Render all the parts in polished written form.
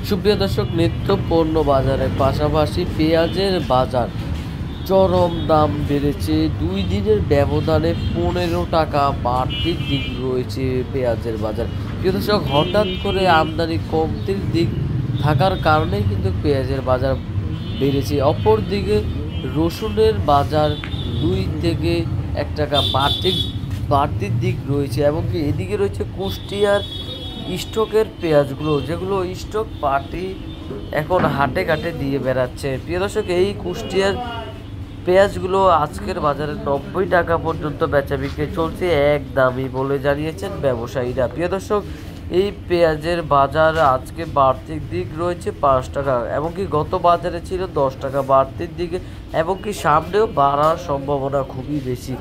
সুপ্রিয় দর্শক, নিত্য পণ্য বাজারের পাশাপাশি পেঁয়াজের বাজার চরম দাম বেড়েছে। 2 দিনের ব্যবধানে 15 টাকা বাড়তির দিক রয়েছে পেঁয়াজের বাজার। প্রিয় দর্শক, হঠাৎ করে আমদানি কমতির দিক থাকার কারণেই কিন্তু পেঁয়াজের বাজার বেড়েছে। অপরদিকে রসুনের বাজার 2 থেকে 1 টাকা বাড়তির দিক রয়েছে, এবং কি এদিকে রয়েছে কুষ্টিয়ার স্টকের পেঁয়াজগুলো, যেগুলো স্টক পার্টি এখন হাটে ঘাটে দিয়ে বেড়াচ্ছে। প্রিয় দর্শক, এই কুষ্টিয়ার পেঁয়াজগুলো আজকের বাজারে 90 টাকা পর্যন্ত বেচা বিক্রি চলছে, একদমই বলে জানিয়েছেন ব্যবসায়ীরা। প্রিয় দর্শক, এই পেঁয়াজের বাজার আজকে বাড়তির দিক রয়েছে 5 টাকা, এমনকি গত বাজারে ছিল 10 টাকা বাড়তির দিকে, এমনকি সামনেও বাড়ার সম্ভাবনা খুবই বেশি।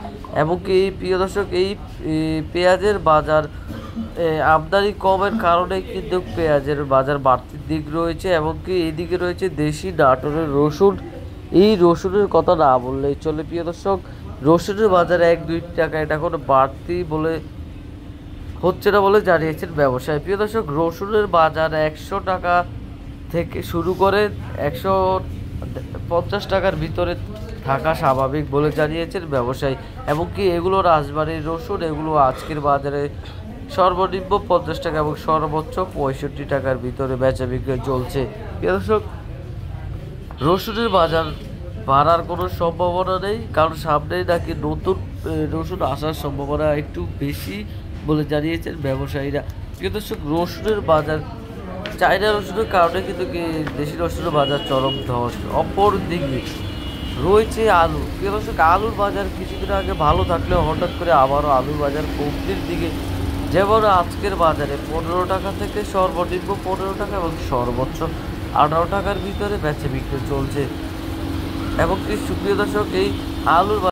এমনকি এই প্রিয় দর্শক, এই পেঁয়াজের বাজার আমদানি কমের কারণে কিন্তু পেঁয়াজের বাজার বাড়তির দিক রয়েছে, এমনকি এইদিকে রয়েছে দেশি নাটোরের রসুন। এই রসুনের কথা না বললেই চলে। প্রিয় দর্শক, রসুনের বাজারে 1-2 টাকা এটা কোনো বাড়তি বলে হচ্ছে না বলে জানিয়েছেন ব্যবসায়ী। প্রিয় দর্শক, রসুনের বাজার 100 টাকা থেকে শুরু করে 150 টাকার ভিতরে থাকা স্বাভাবিক বলে জানিয়েছেন ব্যবসায়ী। এমনকি এগুলো রাজবাড়ির রসুন, এগুলো আজকের বাজারে সর্বনিম্ন 50 টাকা এবং সর্বোচ্চ 65 টাকার ভিতরে বেচা বিক্রি চলছে। প্রিয় দর্শক, রসুনের বাজার বাড়ার কোনো সম্ভাবনা নেই, কারণ সামনেই নাকি নতুন রসুন আসার সম্ভাবনা একটু বেশি বলে জানিয়েছেন ব্যবসায়ীরা। প্রিয় দর্শক, রসুনের বাজার চায়না রসুনের কারণে কিন্তু দেশি রসুনের বাজার চরম ধস। অপর দিকে রয়েছে আলু। প্রিয় দর্শক, আলুর বাজার কিছুদিন আগে ভালো থাকলেও হঠাৎ করে আবারও আলুর বাজার কমতির দিকে। যেমন আজকের বাজারে 15 টাকা থেকে সর্বনিম্ন 15 টাকা এবং সর্বোচ্চ 18 টাকার ভিতরে বেচা বিক্রি চলছে। এবং কি সুপ্রিয় দর্শক, এই আলুর